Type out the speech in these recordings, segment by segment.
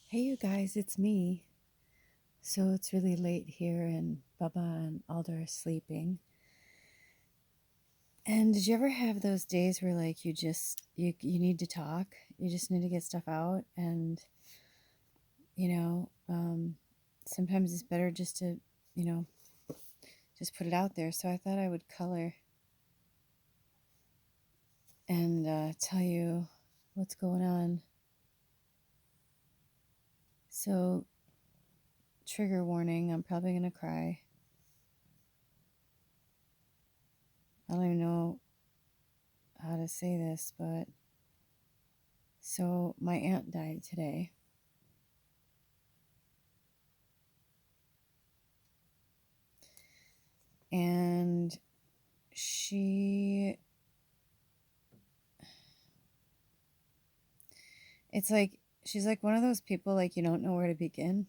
Hey, you guys, it's me. So it's really late here, and Bubba and Alder are sleeping. And did you ever have those days where, like, you need to talk, you just need to get stuff out, and you know, um, sometimes it's better just to, you know, just put it out there. So I thought I would color and tell you what's going on. So, trigger warning: I'm probably gonna cry. I don't even know how to say this, but so my aunt died today. And she it's like she's like one of those people, like, you don't know where to begin.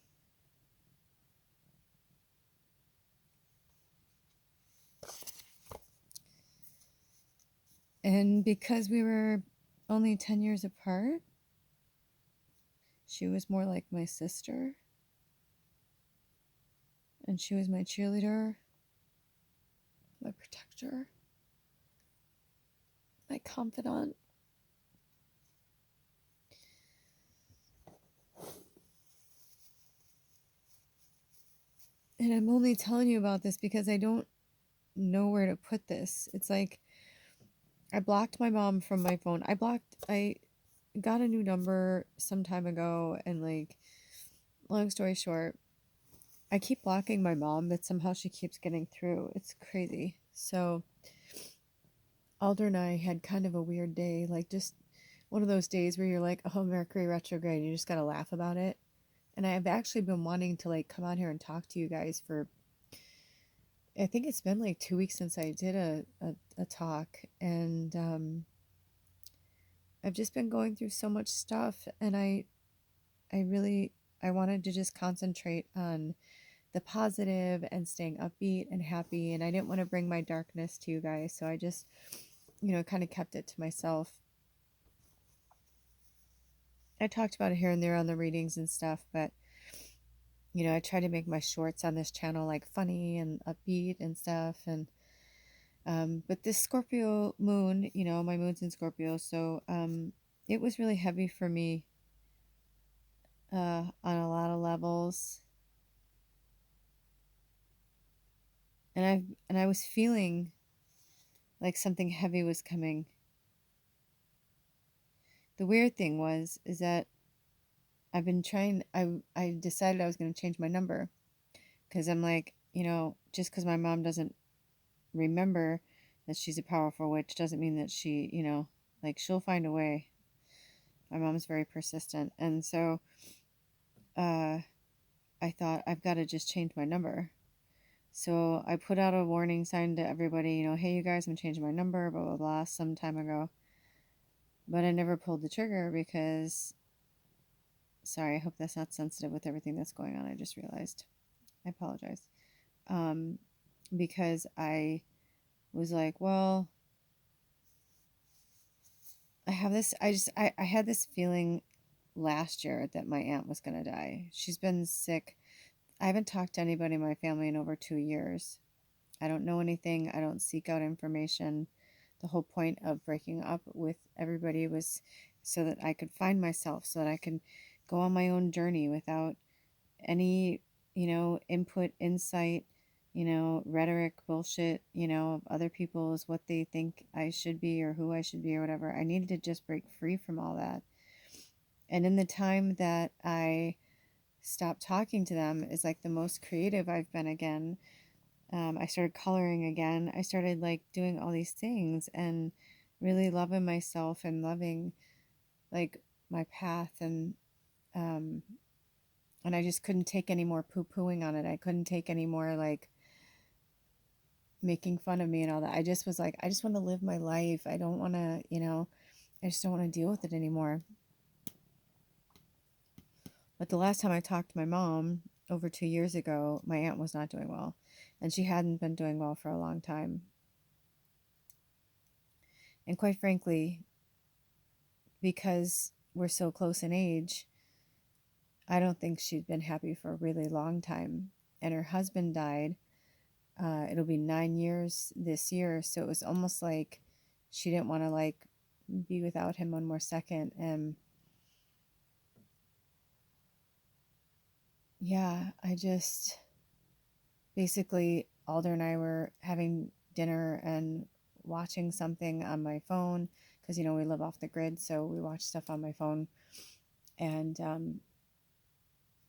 And because we were only 10 years apart, she was more like my sister, and she was my cheerleader, my protector, my confidant. And I'm only telling you about this because I don't know where to put this. It's like I blocked my mom from my phone. I got a new number some time ago, and, like, long story short, I keep blocking my mom, but somehow she keeps getting through. It's crazy. So Alder and I had kind of a weird day, like just one of those days where you're like, oh, Mercury retrograde, you just gotta laugh about it. And I've actually been wanting to, like, come out here and talk to you guys for, I think it's been like 2 weeks since I did a talk. And I've just been going through so much stuff, and I really, I wanted to just concentrate on the positive and staying upbeat and happy, and I didn't want to bring my darkness to you guys, so I just, kind of kept it to myself. I talked about it here and there on the readings and stuff, but I try to make my shorts on this channel like funny and upbeat and stuff. And but this Scorpio moon, my moon's in Scorpio, so it was really heavy for me on a lot of levels. And I was feeling like something heavy was coming. The weird thing is that I've been trying. I decided I was going to change my number because I'm like, just because my mom doesn't remember that she's a powerful witch doesn't mean that she, like, she'll find a way. My mom's very persistent, and so uh, I thought I've got to just change my number. So I put out a warning sign to everybody, hey, you guys, I'm changing my number, blah blah blah, some time ago. But I never pulled the trigger because, sorry, I hope that's not sensitive with everything that's going on. I just realized. I apologize. Um, because I was like, well, I had this feeling last year that my aunt was going to die. She's been sick. I haven't talked to anybody in my family in over 2 years. I don't know anything. I don't seek out information. The whole point of breaking up with everybody was so that I could find myself, so that I could go on my own journey without any, input, insight, rhetoric, bullshit, of other people's what they think I should be or who I should be or whatever. I needed to just break free from all that. And in the time that I stopped talking to them is like the most creative I've been again. I started coloring again. I started, like, doing all these things and really loving myself and loving, like, my path. Um, and I just couldn't take any more poo pooing on it. I couldn't take any more, like, making fun of me and all that. I just was like, I just want to live my life. I don't want to, I just don't want to deal with it anymore. But the last time I talked to my mom over 2 years ago, my aunt was not doing well, and she hadn't been doing well for a long time. And quite frankly, because we're so close in age, I don't think she'd been happy for a really long time. And her husband died. It'll be 9 years this year. So it was almost like she didn't want to like be without him one more second. And yeah, I just basically, Alder and I were having dinner and watching something on my phone because, we live off the grid. So we watch stuff on my phone. And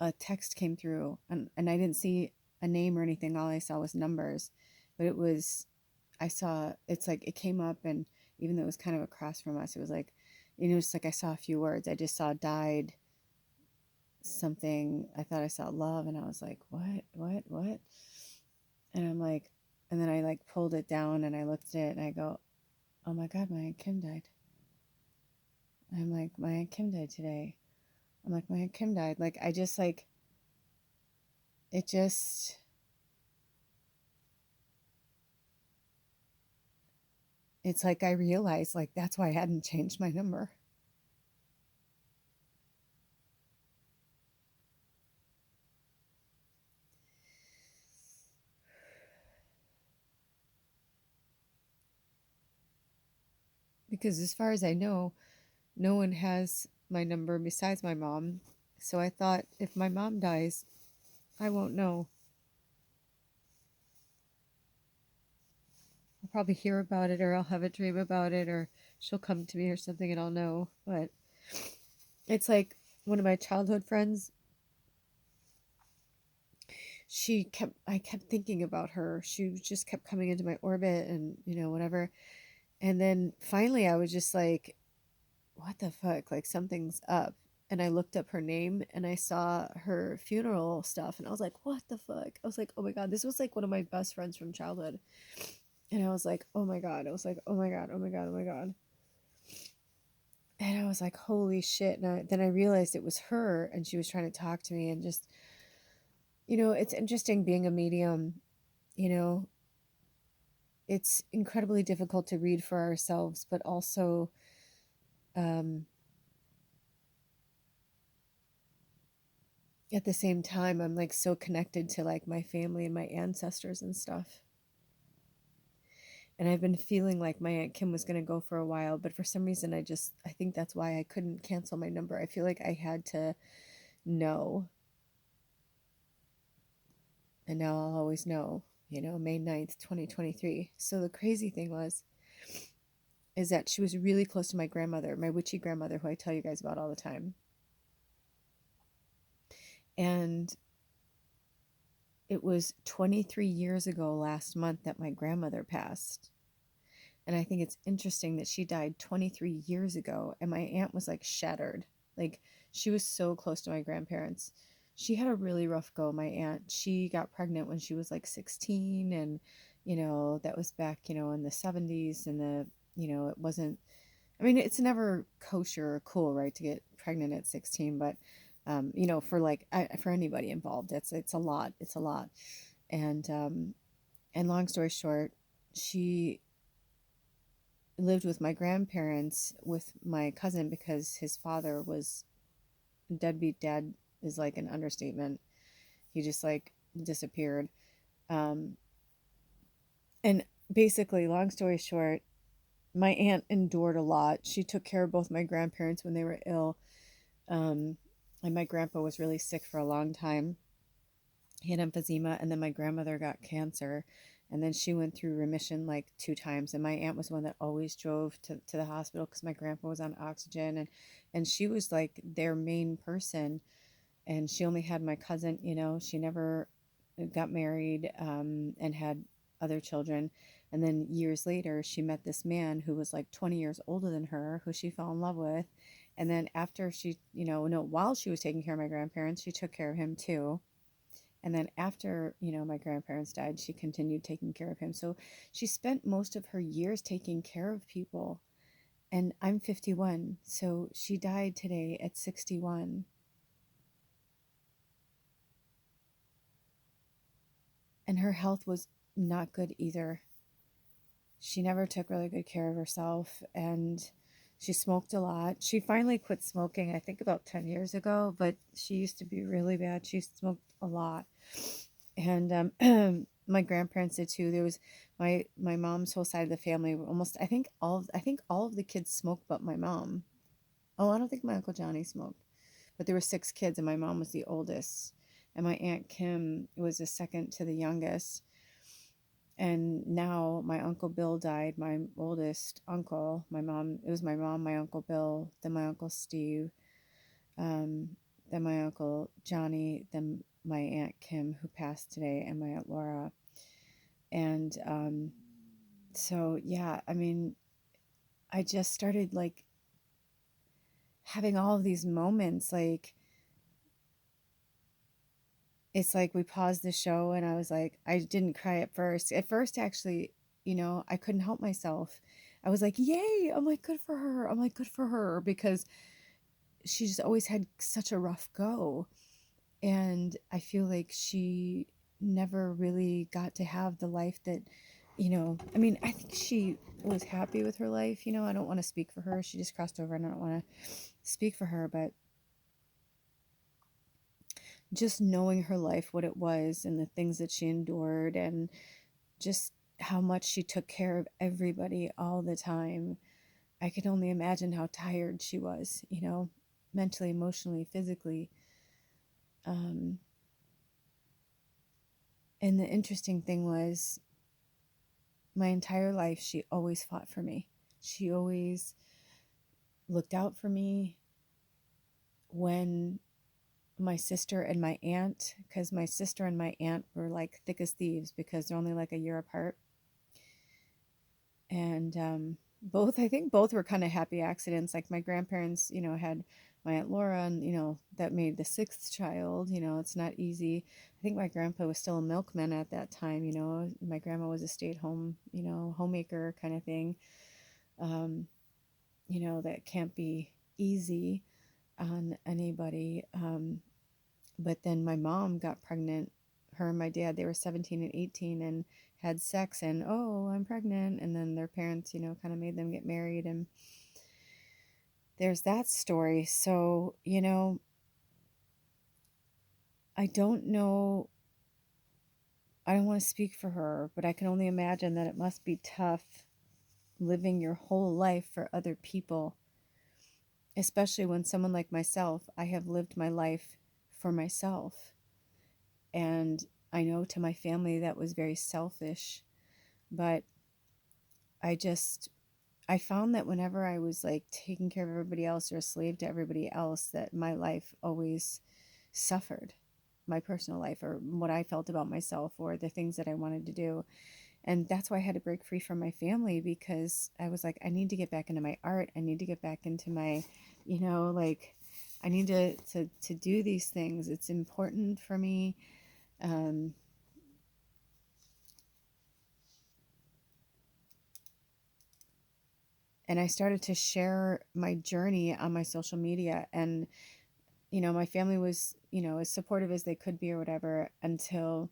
a text came through, and I didn't see a name or anything. All I saw was numbers, but I saw, it's like it came up, and even though it was kind of across from us, it was like, just like I saw a few words. I just saw died something. I thought I saw love, and I was like, what? And I'm like, and then I like pulled it down and I looked at it and I go, oh my God, my Aunt Kim died. I'm like, my Aunt Kim died today. I'm like, my Aunt Kim died. Like, I just like, it just, it's like I realized like that's why I hadn't changed my number. Because as far as I know, no one has my number besides my mom. So I thought if my mom dies, I won't know. I'll probably hear about it, or I'll have a dream about it, or she'll come to me or something and I'll know. But it's like one of my childhood friends, I kept thinking about her. She just kept coming into my orbit and, whatever. And then finally I was just like, what the fuck? Like something's up. And I looked up her name and I saw her funeral stuff and I was like, what the fuck? I was like, oh my God, this was like one of my best friends from childhood. And I was like, oh my God. I was like, oh my God, oh my God, oh my God. And I was like, holy shit. And then I realized it was her and she was trying to talk to me and just, it's interesting being a medium, you know, it's incredibly difficult to read for ourselves, but also, um, at the same time, I'm like so connected to like my family and my ancestors and stuff. And I've been feeling like my Aunt Kim was going to go for a while, but for some reason, I think that's why I couldn't cancel my number. I feel like I had to know, and now I'll always know, May 9th, 2023. So the crazy thing is that she was really close to my grandmother, my witchy grandmother, who I tell you guys about all the time. And it was 23 years ago last month that my grandmother passed. And I think it's interesting that she died 23 years ago and my aunt was like shattered. Like she was so close to my grandparents. She had a really rough go, my aunt. She got pregnant when she was like 16 and that was back, in the 70s and it wasn't, I mean, it's never kosher or cool, right, to get pregnant at 16, but for like for anybody involved, it's a lot. It's a lot. And long story short, she lived with my grandparents with my cousin because his father was deadbeat dad is like an understatement. He just like disappeared. Um, and basically, long story short, my aunt endured a lot. She took care of both my grandparents when they were ill. Um, and my grandpa was really sick for a long time. He had emphysema, and then my grandmother got cancer. And then she went through remission like 2 times. And my aunt was one that always drove to the hospital because my grandpa was on oxygen. And she was like their main person. And she only had my cousin, she never got married and had other children. And then years later, she met this man who was like 20 years older than her, who she fell in love with. And then after she, no, while she was taking care of my grandparents, she took care of him too. And then after, my grandparents died, she continued taking care of him. So she spent most of her years taking care of people. And I'm 51. So she died today at 61. And her health was not good either. She never took really good care of herself. And She smoked a lot. She finally quit smoking, I think about 10 years ago, but she used to be really bad. She smoked a lot. And my grandparents did too. There was my mom's whole side of the family, almost I think all of the kids smoked but my mom. Oh, I don't think my Uncle Johnny smoked. But there were 6 kids and my mom was the oldest. And my Aunt Kim was the second to the youngest. And now my Uncle Bill died, my oldest uncle. It was my mom, my Uncle Bill, then my Uncle Steve, um, then my Uncle Johnny, then my Aunt Kim, who passed today, and my Aunt Laura. And so, yeah, I mean, I just started like having all of these moments. Like, it's like we paused the show, and I was like, I didn't cry at first. At first, actually, I couldn't help myself. I was like, yay! I'm like, good for her. I'm like, good for her, because she just always had such a rough go. And I feel like she never really got to have the life that, I mean, I think she was happy with her life. I don't want to speak for her. She just crossed over and I don't want to speak for her, but just knowing her life, what it was, and the things that she endured, and just how much she took care of everybody all the time. I could only imagine how tired she was, mentally, emotionally, physically. Um, and the interesting thing was, my entire life, she always fought for me. She always looked out for me when my sister and my aunt, because my sister and my aunt were like thick as thieves because they're only like a year apart. And I think both were kind of happy accidents. Like my grandparents, had my Aunt Laura, and, that made the 6th child. It's not easy. I think my grandpa was still a milkman at that time. My grandma was a stay-at-home, homemaker kind of thing. Um, that can't be easy on anybody. But then my mom got pregnant. Her and my dad, they were 17 and 18 and had sex, and, oh, I'm pregnant. And then their parents, kind of made them get married. And there's that story. So, I don't know. I don't want to speak for her, but I can only imagine that it must be tough living your whole life for other people, especially when someone like myself, I have lived my life for myself. And I know to my family that was very selfish, but I just, I found that whenever I was like taking care of everybody else or a slave to everybody else, that my life always suffered, my personal life, or what I felt about myself, or the things that I wanted to do. And that's why I had to break free from my family, because I was like, I need to get back into my art. I need to get back into my, like, I need to do these things. It's important for me. Um, and I started to share my journey on my social media. And, my family was, as supportive as they could be or whatever, until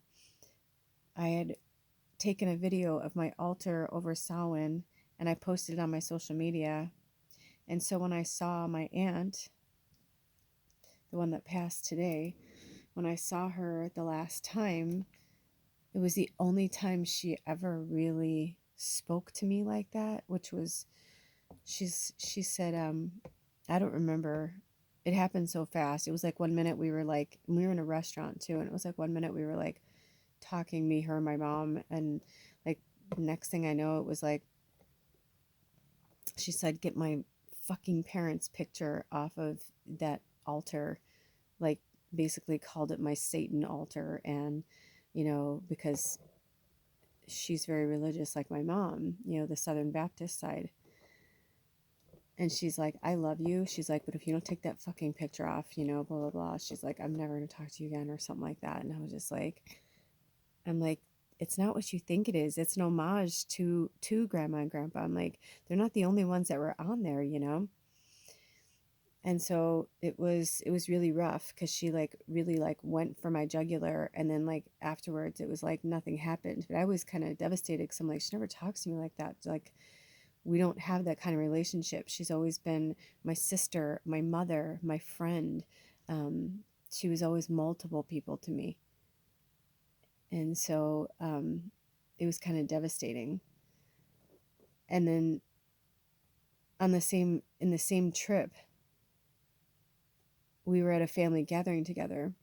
I had taken a video of my altar over Samhain and I posted it on my social media. And so when I saw my aunt, the one that passed today, when I saw her the last time, it was the only time she ever really spoke to me like that, which was, she said, I don't remember. It happened so fast. It was like one minute we were in a restaurant too, and it was like one minute we were like talking, me, her, my mom, and like next thing I know, it was like she said, get my fucking parents' picture off of that altar, like basically called it my Satan altar. And, because she's very religious like my mom, the Southern Baptist side. And she's like, I love you. She's like, but if you don't take that fucking picture off, blah, blah, blah. She's like, I'm never going to talk to you again, or something like that. And I was just like, I'm like, it's not what you think it is. It's an homage to grandma and grandpa. I'm like, they're not the only ones that were on there. And so it was really rough, because she like really like went for my jugular, and then like afterwards it was like nothing happened. But I was kind of devastated, because I'm like, she never talks to me like that. Like, we don't have that kind of relationship. She's always been my sister, my mother, my friend. She was always multiple people to me. And so it was kind of devastating. And then in the same trip, we were at a family gathering together,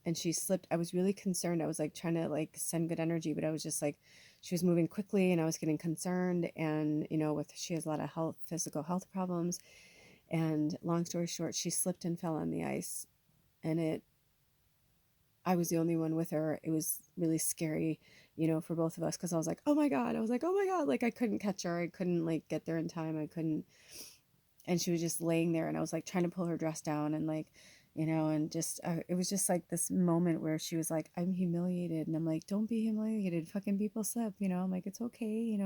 and she slipped. I was really concerned. I was like trying to like send good energy, but I was just like, she was moving quickly and I was getting concerned. And, she has a lot of physical health problems. And long story short, she slipped and fell on the ice. And I was the only one with her. It was really scary, for both of us. Cause I was like, oh my God. I was like, oh my God. Like I couldn't catch her. I couldn't like get there in time. I couldn't. And she was just laying there, and I was like trying to pull her dress down, and like, and just, it was just like this moment where she was like, I'm humiliated. And I'm like, don't be humiliated. Fucking people slip, I'm like, it's okay,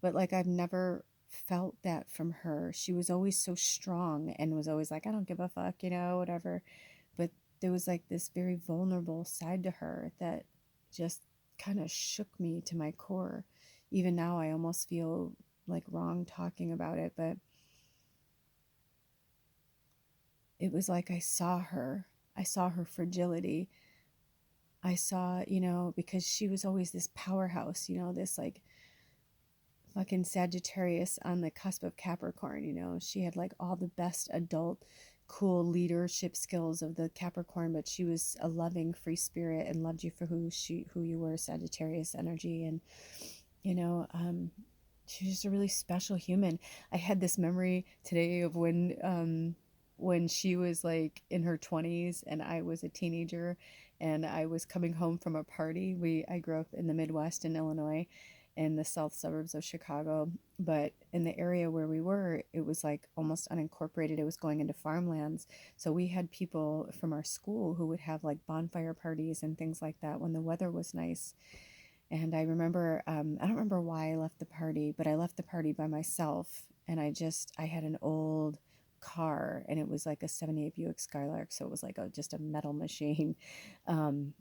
but like, I've never felt that from her. She was always so strong and was always like, I don't give a fuck, whatever. But there was like this very vulnerable side to her that just kind of shook me to my core. Even now, I almost feel like wrong talking about it, but it was like I saw her fragility. I saw, because she was always this powerhouse, this like fucking Sagittarius on the cusp of Capricorn. She had like all the best adult cool leadership skills of the Capricorn, but she was a loving free spirit and loved you for who you were, Sagittarius energy. And you know um she was just a really special human. I had this memory today of when she was like in her 20s and I was a teenager, and I was coming home from a party. I grew up in the Midwest in Illinois, in the south suburbs of Chicago, but in the area where we were, it was like almost unincorporated. It was going into farmlands. So we had people from our school who would have like bonfire parties and things like that when the weather was nice. And I remember, I don't remember why I left the party, but I left the party by myself. And I had an old car, and it was like a 78 Buick Skylark. So it was like just a metal machine. Um,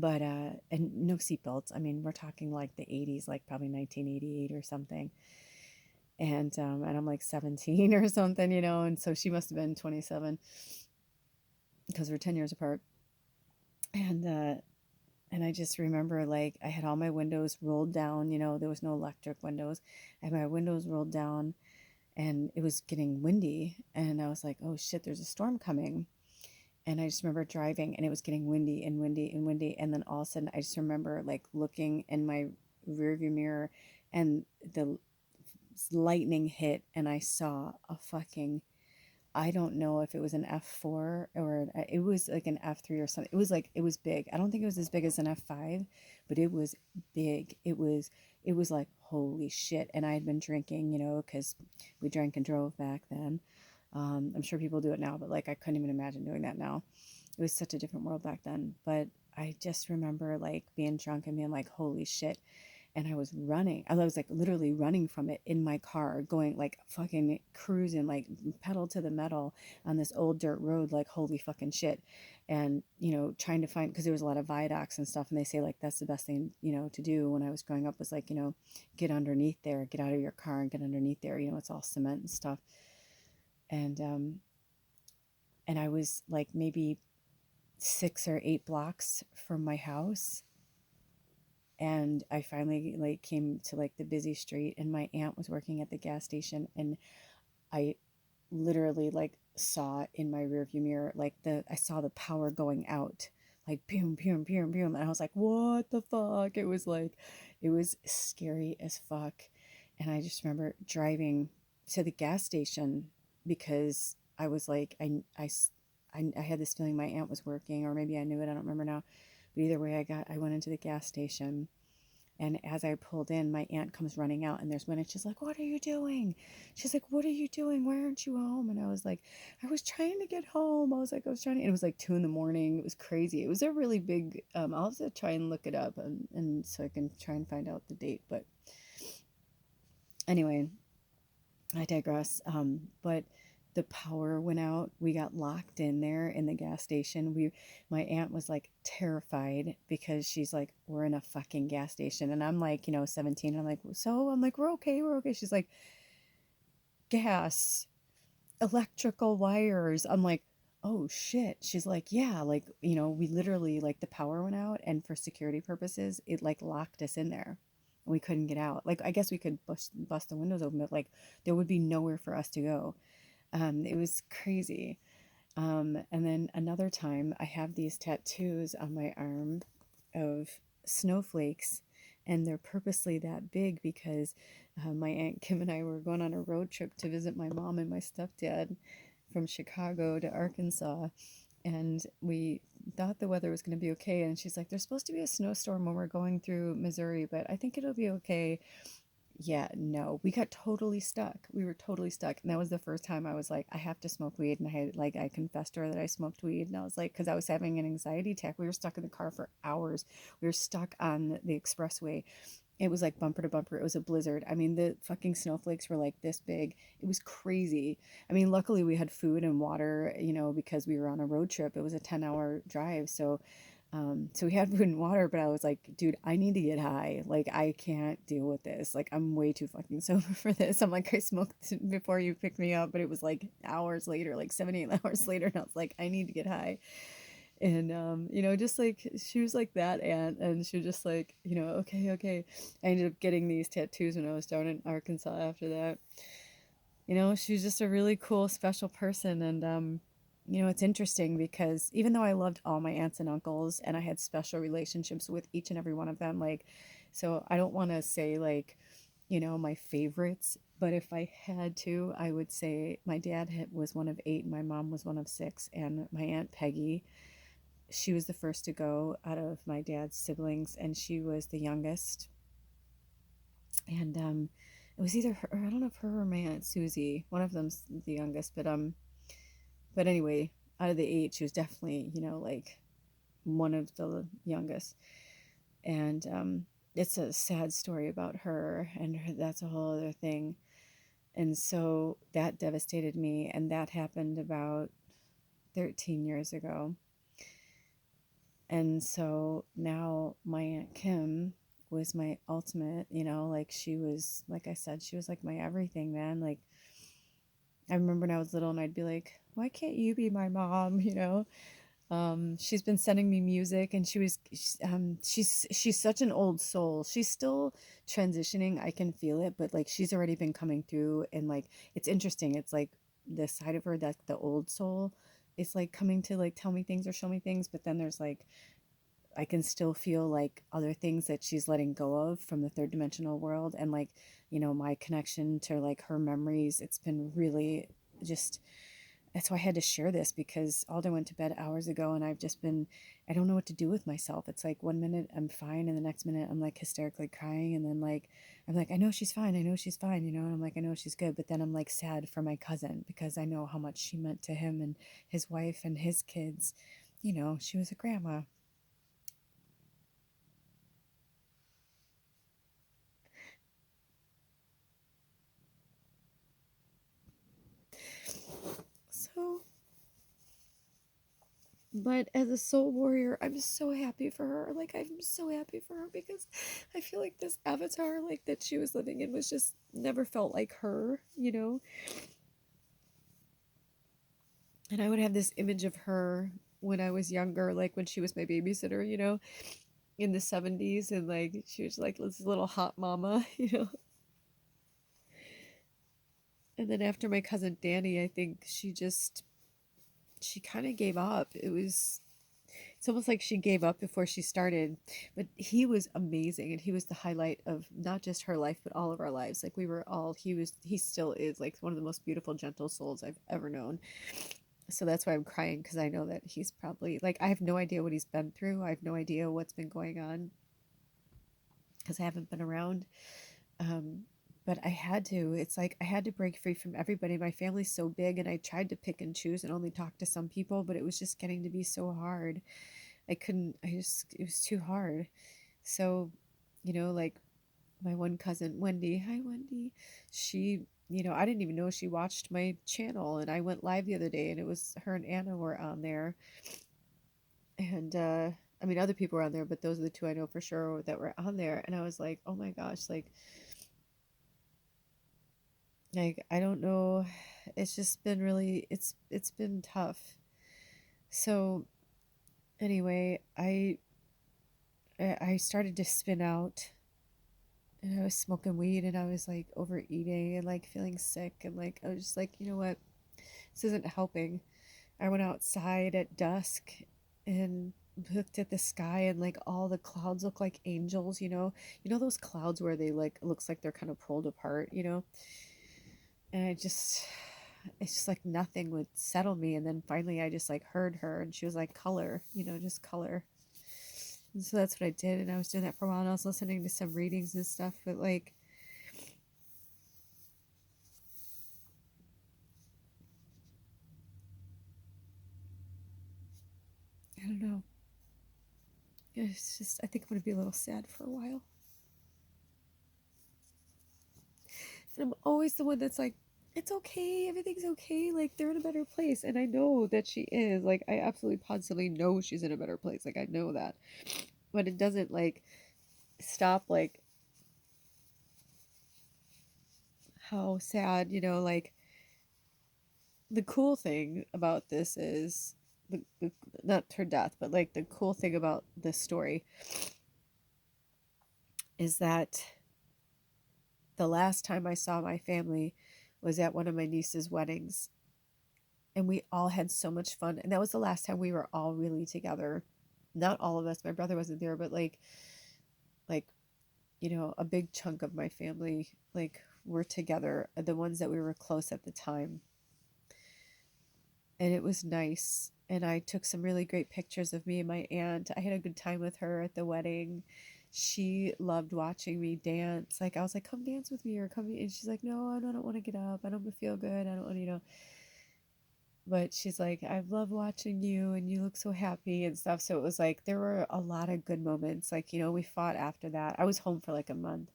and no seatbelts. I mean, we're talking like the 80s, like probably 1988 or something. And I'm like 17 or something, and so she must have been 27 because we're 10 years apart. And I just remember like I had all my windows rolled down, there was no electric windows. I had my windows rolled down, and it was getting windy, and I was like, oh shit, there's a storm coming. And I just remember driving, and it was getting windy and windy and windy. And then all of a sudden I just remember like looking in my rearview mirror, and the lightning hit, and I saw a fucking, I don't know if it was an F4 or it was like an F3 or something. It was like, it was big. I don't think it was as big as an F5, but it was big. It was like, holy shit. And I had been drinking, because we drank and drove back then. I'm sure people do it now, but like I couldn't even imagine doing that now. It was such a different world back then. But I just remember like being drunk and being like, holy shit. And I was running. I was like literally running from it in my car, going like fucking cruising, like pedal to the metal on this old dirt road, like holy fucking shit. And, trying to find, because there was a lot of viaducts and stuff. And they say like that's the best thing, to do when I was growing up was like, get underneath there, get out of your car and get underneath there. It's all cement and stuff. And I was like maybe 6 or 8 blocks from my house, and I finally like came to like the busy street, and my aunt was working at the gas station, and I literally like saw in my rearview mirror like I saw the power going out, like boom boom boom boom, and I was like, what the fuck? It was scary as fuck. And I just remember driving to the gas station because I was like, I had this feeling my aunt was working, or maybe I knew it, I don't remember now. But either way, I went into the gas station, and as I pulled in, my aunt comes running out, and there's one, and she's like, what are you doing? She's like, what are you doing? Why aren't you home? And I was like, I was trying to get home. I was trying to, and it was like 2 a.m. It was crazy. It was a really big, I'll have to try and look it up, and so I can try and find out the date. But anyway, I digress. But the power went out. We got locked in there in the gas station. My aunt was like terrified because she's like, we're in a fucking gas station. And I'm like, 17. And I'm like, so I'm like, we're okay. We're okay. She's like, gas, electrical wires. I'm like, oh shit. She's like, yeah, like, we literally like the power went out and for security purposes, it like locked us in there. We couldn't get out. Like, I guess we could bust the windows open, but like there would be nowhere for us to go. It was crazy. And then another time, I have these tattoos on my arm of snowflakes, and they're purposely that big because my Aunt Kim and I were going on a road trip to visit my mom and my stepdad from Chicago to Arkansas. And we thought the weather was going to be okay. And she's like, there's supposed to be a snowstorm when we're going through Missouri, but I think it'll be okay. Yeah, no, we got totally stuck. We were totally stuck. And that was the first time I was like, I have to smoke weed. And I confessed to her that I smoked weed. And I was like, because I was having an anxiety attack. We were stuck in the car for hours. We were stuck on the expressway. It was like bumper to bumper. It was a blizzard. I mean, the fucking snowflakes were like this big. It was crazy. I mean, luckily we had food and water, because we were on a road trip. It was a 10-hour drive. So we had food and water, but I was like, dude, I need to get high. Like, I can't deal with this. Like, I'm way too fucking sober for this. I'm like, I smoked before you picked me up, but it was like hours later, like 7, 8 hours later. And I was like, I need to get high. And, just like, she was like that aunt. And she was just like, okay, okay. I ended up getting these tattoos when I was down in Arkansas after that. She was just a really cool, special person. And, it's interesting because even though I loved all my aunts and uncles and I had special relationships with each and every one of them, like, so I don't want to say like, my favorites, but if I had to, I would say my dad was one of 8, and my mom was one of 6, and my Aunt Peggy, she was the first to go out of my dad's siblings, and she was the youngest. And it was either her, I don't know if her or my Aunt Susie, one of them's the youngest, but anyway, out of the 8, she was definitely, like one of the youngest. And it's a sad story about her, and that's a whole other thing. And so that devastated me, and that happened about 13 years ago. And so now my Aunt Kim was my ultimate, like she was, like I said, she was like my everything, man. Like, I remember when I was little and I'd be like, why can't you be my mom? She's been sending me music, and she's such an old soul. She's still transitioning. I can feel it, but like she's already been coming through, and like it's interesting. It's like the side of her that the old soul is like coming to like tell me things or show me things, but then there's like I can still feel like other things that she's letting go of from the third dimensional world, and like, my connection to like her memories. It's been really just, that's why I had to share this, because Alder went to bed hours ago and I don't know what to do with myself. It's like one minute I'm fine and the next minute I'm like hysterically crying, and then like, I'm like, I know she's fine. I know she's fine, and I'm like, I know she's good. But then I'm like sad for my cousin because I know how much she meant to him and his wife and his kids. She was a grandma. So, but as a soul warrior, I'm so happy for her. Like, I'm so happy for her because I feel like this avatar, like, that she was living in was just never felt like her. And I would have this image of her when I was younger, like when she was my babysitter, in the 70s. And like, she was like this little hot mama. And then after my cousin Danny, I think she kind of gave up. It's almost like she gave up before she started. But he was amazing, and he was the highlight of not just her life but all of our lives. Like, we were all he still is like one of the most beautiful, gentle souls I've ever known. So that's why I'm crying, because I know that he's probably like, I have no idea what he's been through. I have no idea what's been going on because I haven't been around. um but I had to. It's like I had to break free from everybody. My family's so big, and I tried to pick and choose and only talk to some people, but it was just getting to be so hard. I couldn't, it was too hard. So, like my one cousin, Wendy, hi Wendy, she I didn't even know she watched my channel, and I went live the other day, and it was her and Anna were on there. And I mean, other people were on there, but those are the two I know for sure that were on there. And I was like, oh my gosh, like I don't know. It's just been really, it's been tough. So anyway, I started to spin out, and I was smoking weed, and I was like overeating and like feeling sick, and like I was just like, you know what, this isn't helping. I went outside at dusk and looked at the sky, and like all the clouds look like angels, those clouds where they like looks like they're kind of pulled apart. And it's just like nothing would settle me. And then finally I just like heard her, and she was like, color, just color. And so that's what I did, and I was doing that for a while, and I was listening to some readings and stuff, but like I don't know. It's just, I think I'm gonna be a little sad for a while. And I'm always the one that's like, it's okay, everything's okay, like they're in a better place. And I know that she is. Like, I absolutely positively know she's in a better place. Like, I know that. But it doesn't like stop like how sad, like the cool thing about this is the not her death, but like the cool thing about this story is that the last time I saw my family was at one of my niece's weddings, and we all had so much fun, and that was the last time we were all really together. Not all of us, my brother wasn't there, but like a big chunk of my family like were together, the ones that we were close at the time. And it was nice, and I took some really great pictures of me and my aunt. I had a good time with her at the wedding. She loved watching me dance. Like, I was like, come dance with me, or come, and she's like, no, I don't want to get up, I don't feel good, I don't want but she's like, I love watching you, and you look so happy and stuff. So it was like there were a lot of good moments. Like, we fought after that. I was home for like a month,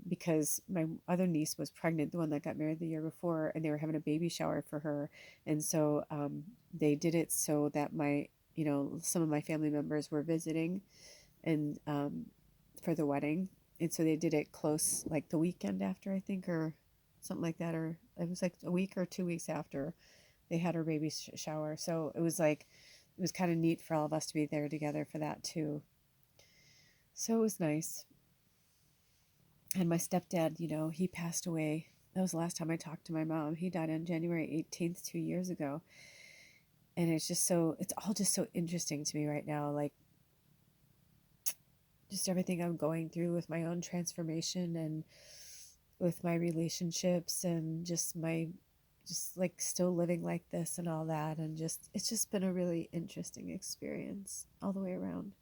because my other niece was pregnant, the one that got married the year before, and they were having a baby shower for her. And so they did it so that some of my family members were visiting, and for the wedding. And so they did it close, like the weekend after, I think, or something like that, or it was like a week or 2 weeks after they had her baby shower. So it was like, it was kind of neat for all of us to be there together for that too. So it was nice. And my stepdad, he passed away. That was the last time I talked to my mom. He died on January 18th, 2 years ago. And it's all just so interesting to me right now. Like, just everything I'm going through with my own transformation, and with my relationships, and just like still living like this and all that. And it's just been a really interesting experience all the way around.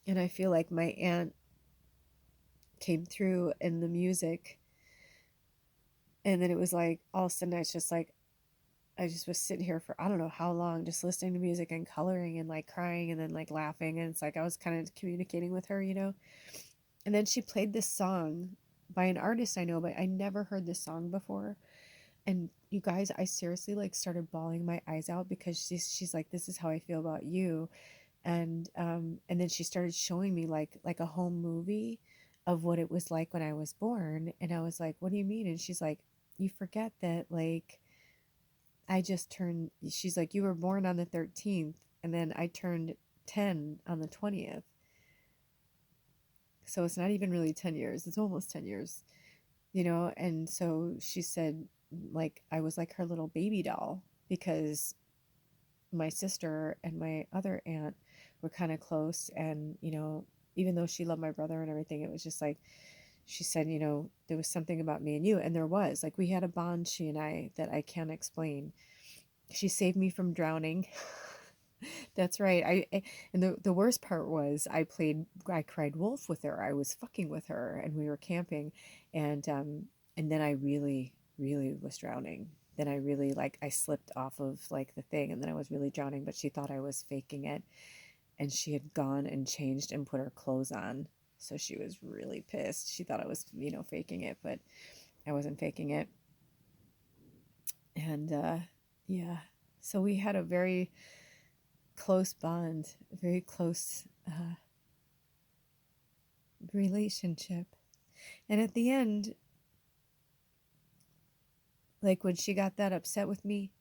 And I feel like my aunt came through in the music, and then it was like all of a sudden it's just like I just was sitting here for I don't know how long, just listening to music and coloring and like crying and then like laughing, and it's like I was kind of communicating with her. And then she played this song by an artist I know, but I never heard this song before. And you guys, I seriously like started bawling my eyes out, because she's like, this is how I feel about you. And then she started showing me like a home movie of what it was like when I was born. And I was like, what do you mean? And she's like, you forget that, like, I just turned, she's like, you were born on the 13th, and then I turned 10 on the 20th. So it's not even really 10 years, it's almost 10 years. And so she said, like, I was like her little baby doll, because my sister and my other aunt were kind of close. And even though she loved my brother and everything, it was just like, she said, there was something about me and you, and there was, like, we had a bond, she and I, that I can't explain. She saved me from drowning. That's right. And the worst part was I cried wolf with her. I was fucking with her, and we were camping, and then I really really was drowning. Then I really, like, I slipped off of like the thing, and then I was really drowning, but she thought I was faking it, and she had gone and changed and put her clothes on. So she was really pissed. She thought I was, faking it, but I wasn't faking it. And yeah, so we had a very close bond, a very close relationship. And at the end, like when she got that upset with me,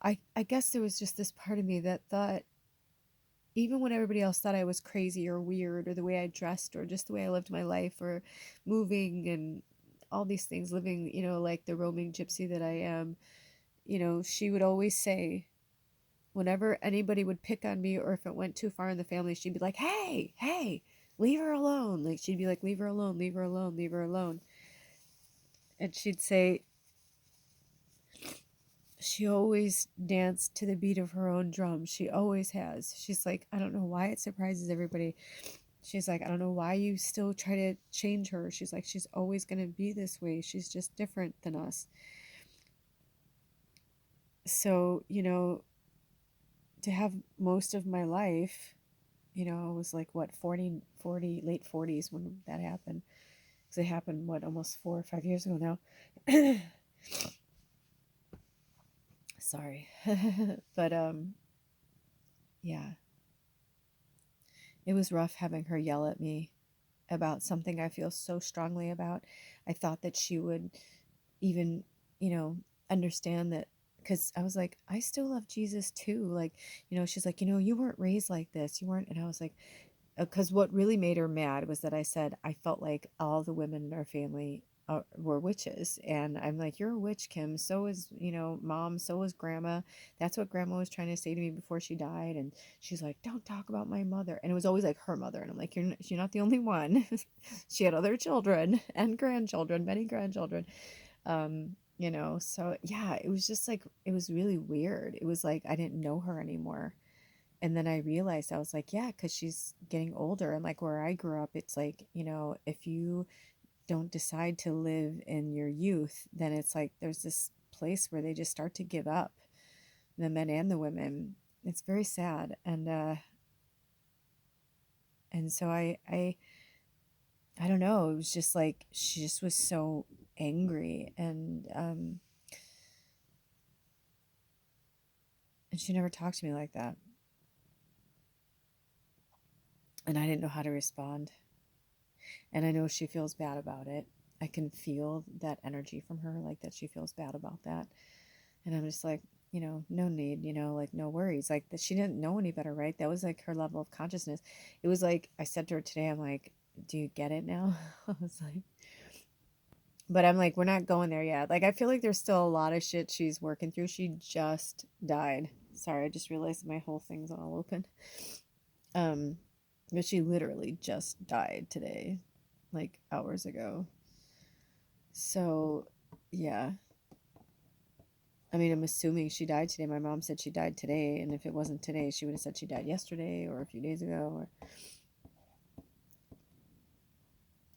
I guess there was just this part of me that thought, even when everybody else thought I was crazy or weird, or the way I dressed, or just the way I lived my life, or moving and all these things, living, like the roaming gypsy that I am, she would always say, whenever anybody would pick on me, or if it went too far in the family, she'd be like, hey, hey, leave her alone. Like, she'd be like, leave her alone, leave her alone, leave her alone. And she'd say, she always danced to the beat of her own drum. She always has. She's like, I don't know why it surprises everybody. She's like, I don't know why you still try to change her. She's like, she's always going to be this way. She's just different than us. So, to have most of my life, I was like, what, 40, late 40s when that happened. Because it happened, what, almost 4 or 5 years ago now. Sorry. But, yeah. It was rough having her yell at me about something I feel so strongly about. I thought that she would even, understand that, because I was like, I still love Jesus too. Like, she's like, you weren't raised like this. You weren't. And I was like, because what really made her mad was that I said I felt like all the women in our family were witches. And I'm like, you're a witch, Kim. So is, mom. So was grandma. That's what grandma was trying to say to me before she died. And she's like, don't talk about my mother. And it was always like her mother. And I'm like, you're not the only one. She had other children and grandchildren, many grandchildren. So yeah, it was just like, it was really weird. It was like I didn't know her anymore. And then I realized, I was like, yeah, because she's getting older. And like where I grew up, it's like, if you don't decide to live in your youth, then it's like there's this place where they just start to give up, the men and the women. It's very sad. And so I don't know, it was just like she just was so angry, and she never talked to me like that. And I didn't know how to respond. And I know she feels bad about it. I can feel that energy from her, like that she feels bad about that. And I'm just like, no need, like no worries. Like that she didn't know any better, right? That was like her level of consciousness. It was like, I said to her today, I'm like, do you get it now? I was like, but I'm like, we're not going there yet. Like, I feel like there's still a lot of shit she's working through. She just died. Sorry, I just realized my whole thing's all open. Um, but she literally just died today, like hours ago. So, yeah. I mean, I'm assuming she died today. My mom said she died today, and if it wasn't today, she would have said she died yesterday or a few days ago.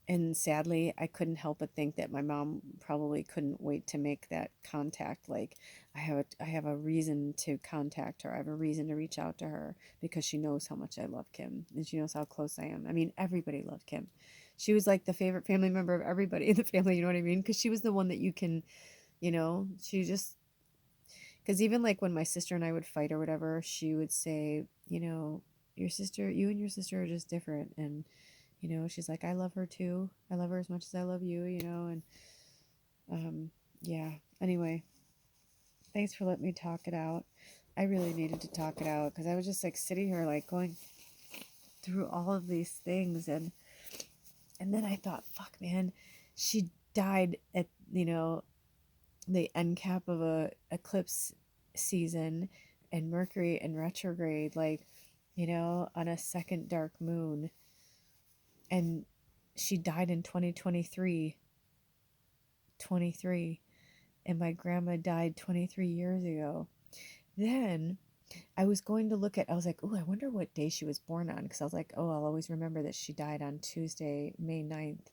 And sadly, I couldn't help but think that my mom probably couldn't wait to make that contact. Like, I have a reason to contact her. I have a reason to reach out to her because she knows how much I love Kim, and she knows how close I am. I mean, everybody loved Kim. She was like the favorite family member of everybody in the family. You know what I mean? Because she was the one that you can, she just, because even like when my sister and I would fight or whatever, she would say, you and your sister are just different. And, she's like, I love her too. I love her as much as I love you, and, yeah. Anyway, thanks for letting me talk it out. I really needed to talk it out because I was just like sitting here, like going through all of these things. And then I thought, fuck, man, she died at, the end cap of a eclipse season, and Mercury in retrograde, like, on a second dark moon. And she died in 2023, and my grandma died 23 years ago. Then I was going to look at, I was like, oh, I wonder what day she was born on, because I was like, oh, I'll always remember that she died on Tuesday, May 9th,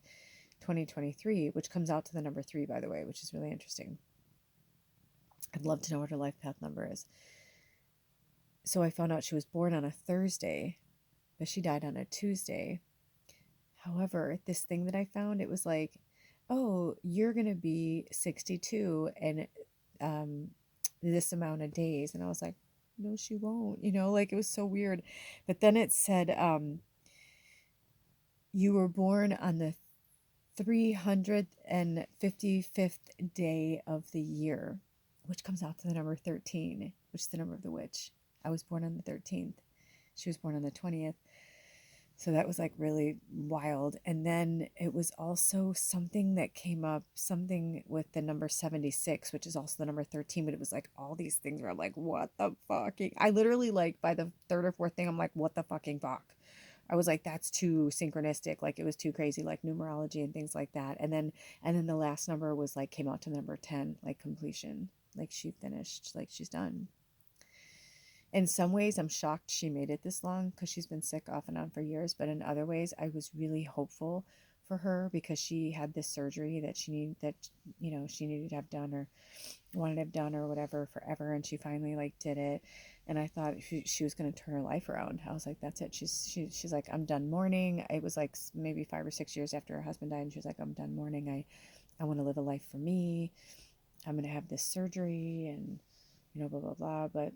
2023, which comes out to the number 3, by the way, which is really interesting. I'd love to know what her life path number is. So I found out she was born on a Thursday, but she died on a Tuesday. However, this thing that I found, it was like oh, you're going to be 62 and um, this amount of days. And I was like, no, she won't. Like it was so weird. But then it said, you were born on the 355th day of the year, which comes out to the number 13, which is the number of the witch. I was born on the 13th. She was born on the 20th. So that was like really wild. And then it was also something that came up, something with the number 76, which is also the number 13. But it was like all these things where I'm like, what the fucking? I literally, like, by the third or fourth thing, I'm like, what the fucking fuck? I was like, that's too synchronistic. Like it was too crazy, like numerology and things like that. And then the last number was like, came out to the number 10, like completion. Like she finished, like she's done. In some ways, I'm shocked she made it this long because she's been sick off and on for years. But in other ways, I was really hopeful for her because she had this surgery that she needed to have done or wanted to have done or whatever forever, and she finally like did it. And I thought she was going to turn her life around. I was like, that's it. She's like, I'm done mourning. It was like maybe 5 or 6 years after her husband died, and she was like, I'm done mourning. I want to live a life for me. I'm going to have this surgery and blah blah blah. But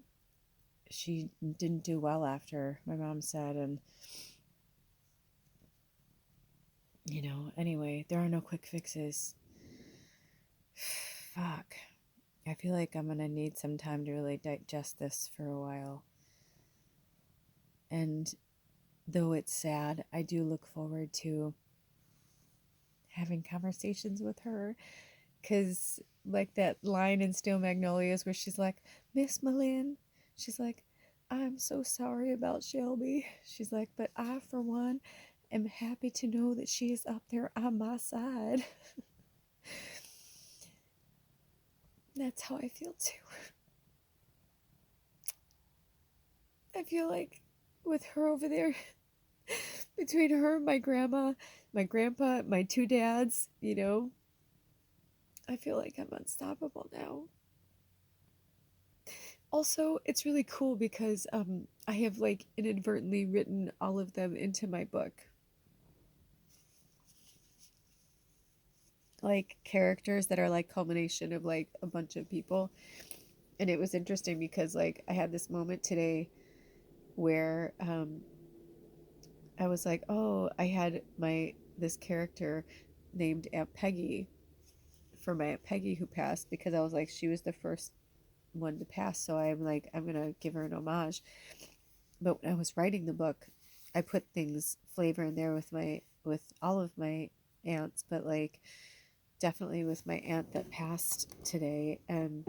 she didn't do well after, my mom said. And anyway, there are no quick fixes. Fuck. I feel like I'm gonna need some time to really digest this for a while. And though it's sad, I do look forward to having conversations with her. Because, like that line in Steel Magnolias where she's like, Miss Malin, she's like, I'm so sorry about Shelby. She's like, but I, for one, am happy to know that she is up there on my side. That's how I feel too. I feel like with her over there, between her, my grandma, my grandpa, my two dads, I feel like I'm unstoppable now. Also, it's really cool because I have like inadvertently written all of them into my book. Like characters that are like culmination of like a bunch of people. And it was interesting because like I had this moment today where I was like, oh, I had this character named Aunt Peggy for my Aunt Peggy who passed, because I was like, she was the first one to pass, so I'm like, I'm gonna give her an homage. But when I was writing the book, I put things flavor in there with all of my aunts, but like definitely with my aunt that passed today. And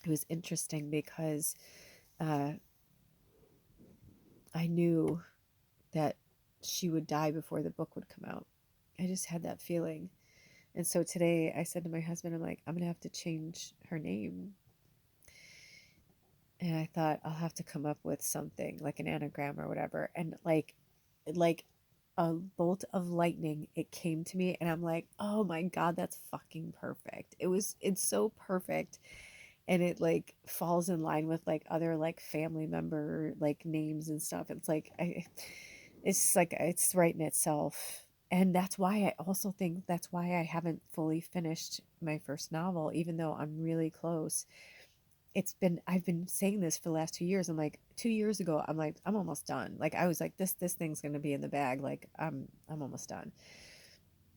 it was interesting because uh, I knew that she would die before the book would come out. I just had that feeling. And so today I said to my husband, I'm like, I'm going to have to change her name. And I thought I'll have to come up with something like an anagram or whatever. And like a bolt of lightning, it came to me and I'm like, oh my God, that's fucking perfect. It's so perfect. And it like falls in line with like other like family member like names and stuff. It's like it's right in itself. And that's why I also think that's why I haven't fully finished my first novel, even though I'm really close. I've been saying this for the last 2 years. I'm like, 2 years ago, I'm like, I'm almost done. Like I was like, this thing's gonna be in the bag. Like I'm almost done.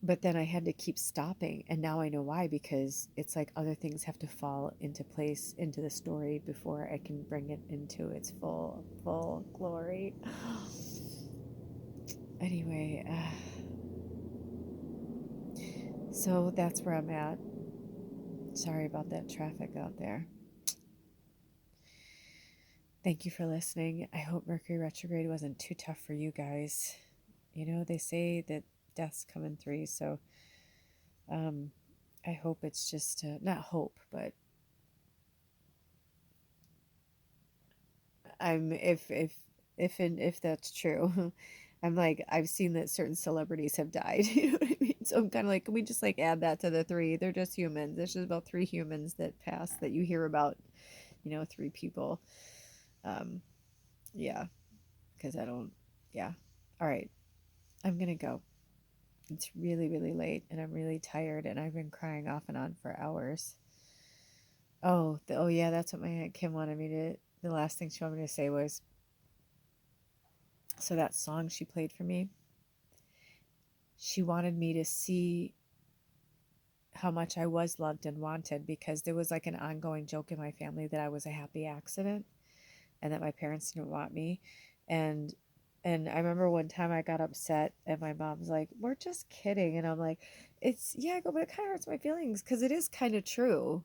But then I had to keep stopping, and now I know why, because it's like other things have to fall into place into the story before I can bring it into its full glory. Anyway, so that's where I'm at. Sorry about that traffic out there. Thank you for listening. I hope Mercury retrograde wasn't too tough for you guys. They say that deaths come in threes, so um, I hope it's just not hope, but I'm if that's true. I'm like, I've seen that certain celebrities have died. You know what I mean? So I'm kind of like, can we just like add that to the three? They're just humans. There's just about 3 humans that pass that you hear about. 3 people. Um, yeah, because I don't. Yeah. All right, I'm gonna go. It's really, really late and I'm really tired and I've been crying off and on for hours. Oh yeah, that's what my Aunt Kim wanted me to, the last thing she wanted me to say was, so that song she played for me, she wanted me to see how much I was loved and wanted, because there was like an ongoing joke in my family that I was a happy accident and that my parents didn't want me. And I remember one time I got upset and my mom's like, "We're just kidding." And I'm like, "It's, yeah," I go, "but it kind of hurts my feelings because it is kind of true."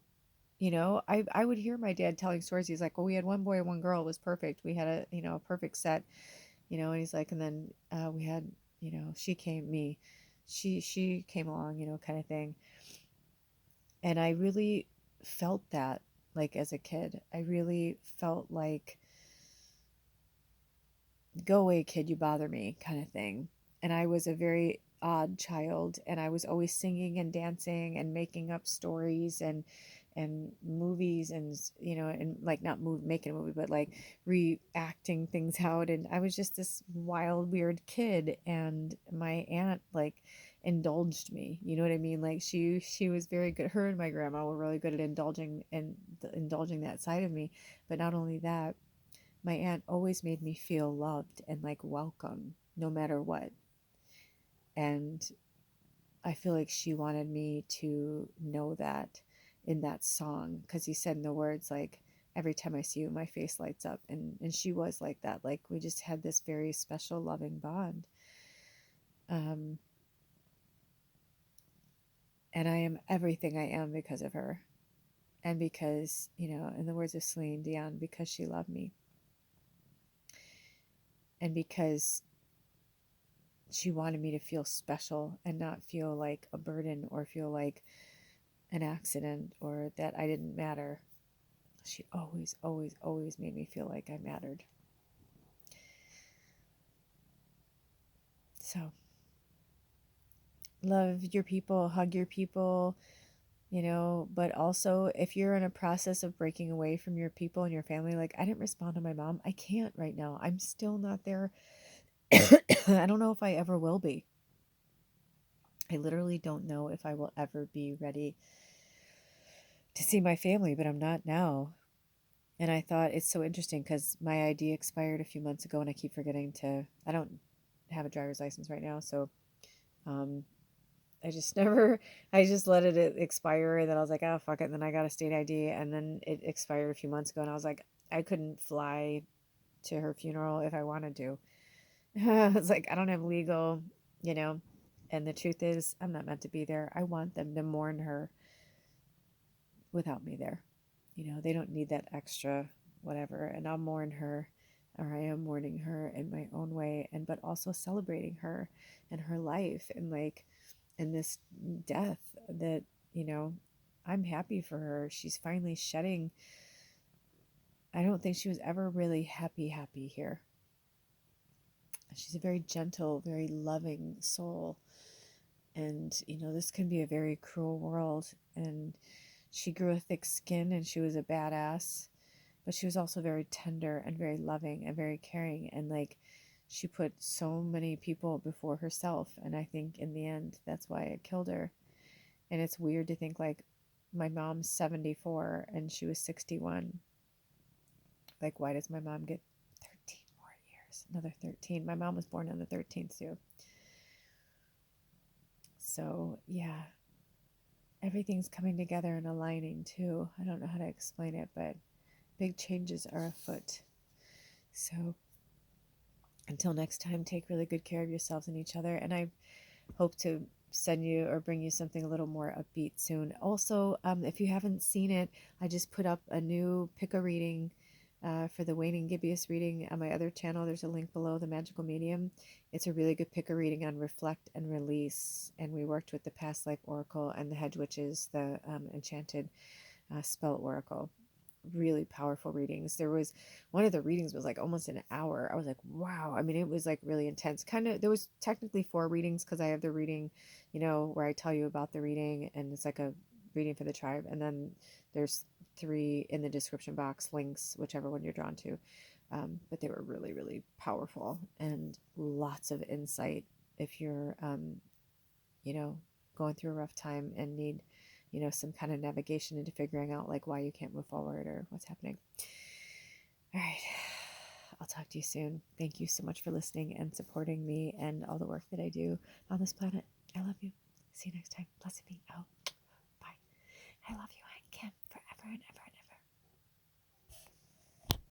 I would hear my dad telling stories. He's like, "Well, we had one boy and one girl. It was perfect. We had a perfect set." And he's like, and then we had, she came along, kind of thing. And I really felt that, like, as a kid. I really felt like, "Go away, kid, you bother me," kind of thing. And I was a very odd child, and I was always singing and dancing and making up stories and movies, and like, not making a movie, but like reacting things out. And I was just this wild, weird kid, and my aunt, like, indulged me. You know what I mean? Like, she was very good. Her and my grandma were really good at indulging that side of me. But not only that, my aunt always made me feel loved and like welcome no matter what. And I feel like she wanted me to know that in that song, because he said in the words, like, "Every time I see you, my face lights up." And she was like that. Like, we just had this very special, loving bond. Um, and I am everything I am because of her. And because, in the words of Celine Dion, because she loved me. And because she wanted me to feel special and not feel like a burden or feel like an accident or that I didn't matter. She always, always, always made me feel like I mattered. So, love your people, hug your people, but also, if you're in a process of breaking away from your people and your family, like, I didn't respond to my mom. I can't right now. I'm still not there. I don't know if I ever will be. I literally don't know if I will ever be ready to see my family, but I'm not now. And I thought it's so interesting because my ID expired a few months ago, and I keep forgetting to. I don't have a driver's license right now, so um, I just never. I just let it expire, and then I was like, "Oh, fuck it." And then I got a state ID, and then it expired a few months ago, and I was like, I couldn't fly to her funeral if I wanted to. It's like, I don't have legal, you know. And the truth is, I'm not meant to be there. I want them to mourn her without me there. They don't need that extra whatever. And I'll mourn her, or I am mourning her in my own way, and but also celebrating her and her life, and like, in this death that, I'm happy for her. She's finally shedding. I don't think she was ever really happy here. She's a very gentle, very loving soul. And, this can be a very cruel world. And she grew a thick skin and she was a badass, but she was also very tender and very loving and very caring. And like, she put so many people before herself. And I think in the end, that's why it killed her. And it's weird to think, like, my mom's 74 and she was 61. Like, why does my mom get 13 more years? Another 13. My mom was born on the 13th too. So, yeah, everything's coming together and aligning too. I don't know how to explain it, but big changes are afoot. So, until next time, take really good care of yourselves and each other. And I hope to send you or bring you something a little more upbeat soon. Also, if you haven't seen it, I just put up a new pick a reading for the Wayne and Gibeus reading on my other channel. There's a link below, The Magical Medium. It's a really good pick a reading on reflect and release. And we worked with the Past Life Oracle and the Hedge Witches, the Enchanted Spell Oracle. Really powerful readings. There was one of the readings was like almost an hour. I was like, wow. I mean, it was like really intense. Kind of, there was technically 4 readings because I have the reading, where I tell you about the reading, and it's like a reading for the tribe. And then there's 3 in the description box, links, whichever one you're drawn to. But they were really, really powerful and lots of insight if you're going through a rough time and need, some kind of navigation into figuring out like why you can't move forward or what's happening. All right. I'll talk to you soon. Thank you so much for listening and supporting me and all the work that I do on this planet. I love you. See you next time. Blessed be. Oh, bye. I love you, Aunt Kim, forever and ever.